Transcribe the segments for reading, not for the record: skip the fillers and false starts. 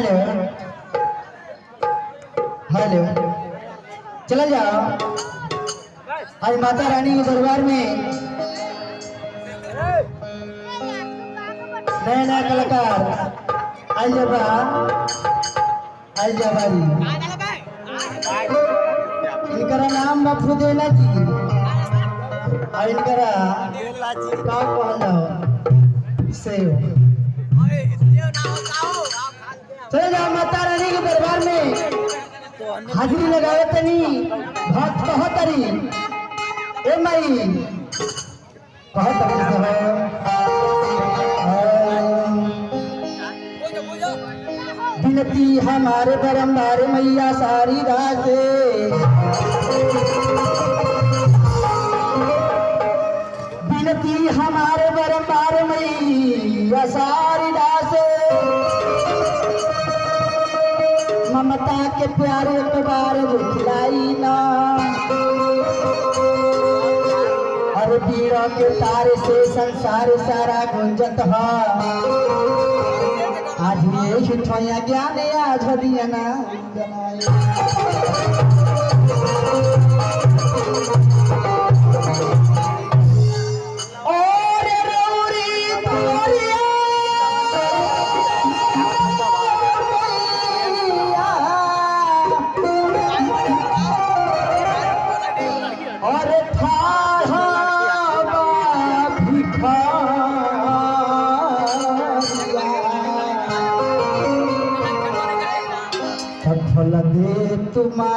Hello hello, चला जाओ। आज माता रानी के दरबार में नया नया कलाकार आज जबारी इनका नाम मफूदेला जी और इनका का कहल जाओ से चले जाओ माता रानी के दरबार में हाजिरी लगावे तनी भक्त कहतरी ए माई कहतरी बिनती हमारे बरम्बार मैया सारी रात बिनती हमारे बरम्बार मैया सारी रात ममता के प्यारे एक बार खिलाई ना और वीरों के तारे से संसार सारा गुंजत है आज ये ठोया ज्ञान आज दिया ना फल दे तुमाया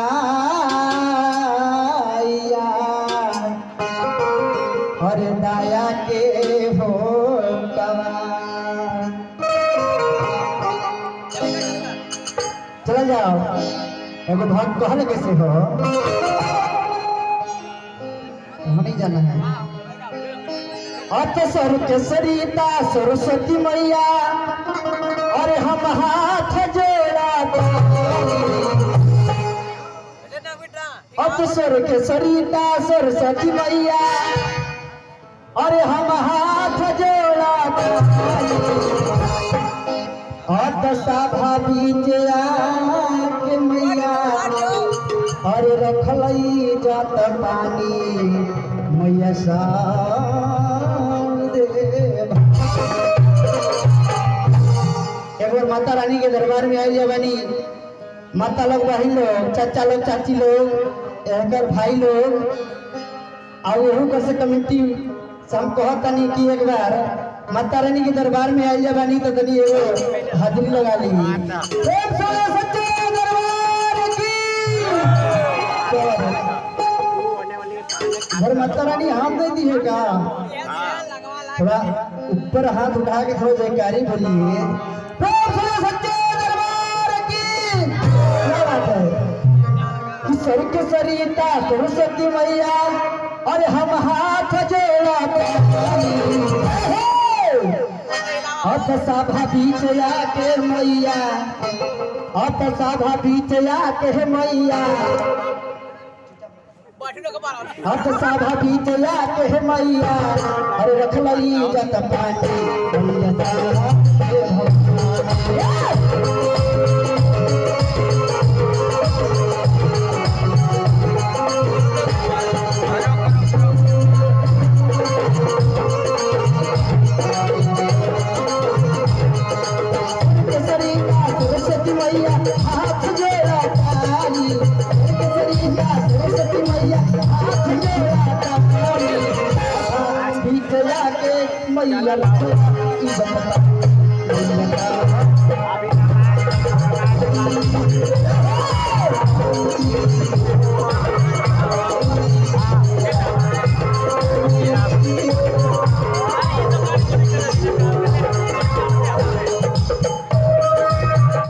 और दया के हो चला जाओ। एगो भक्त कहल कैसे हो नहीं जाना है। अतसर के सरिता सरस्वती मैया और हम हाथ जोड़ा अतसर के सरिता सरस्वती मैया और हम हाथ जोड़ा सभा बीच के मैया और रखलई जात पानी मैया सा एक माता रानी के दरबार में आई जवानी माता लोग बहन लोग चाचा लोग चाची लोग एकर भाई लोग और वहू कर से कमेटी हम कहतनी कि एक बार माता रानी के दरबार में आई जवानी तो तनी एगो हाजिरी लगा ली सच्चे दरबार की और माता रानी हम दे दी है का थोड़ा ऊपर हाथ उठा के थोड़ा जयकारी बोलिए सच्चे दरबार की। क्या बात है सर के सरिता सरस्वती मैया और हम हाथ जोड़ा अत सभा बीच आके मैया अत सभा बीच आके मैया अत सभा बीच आके मैया अरे रखलई जत पानी मैया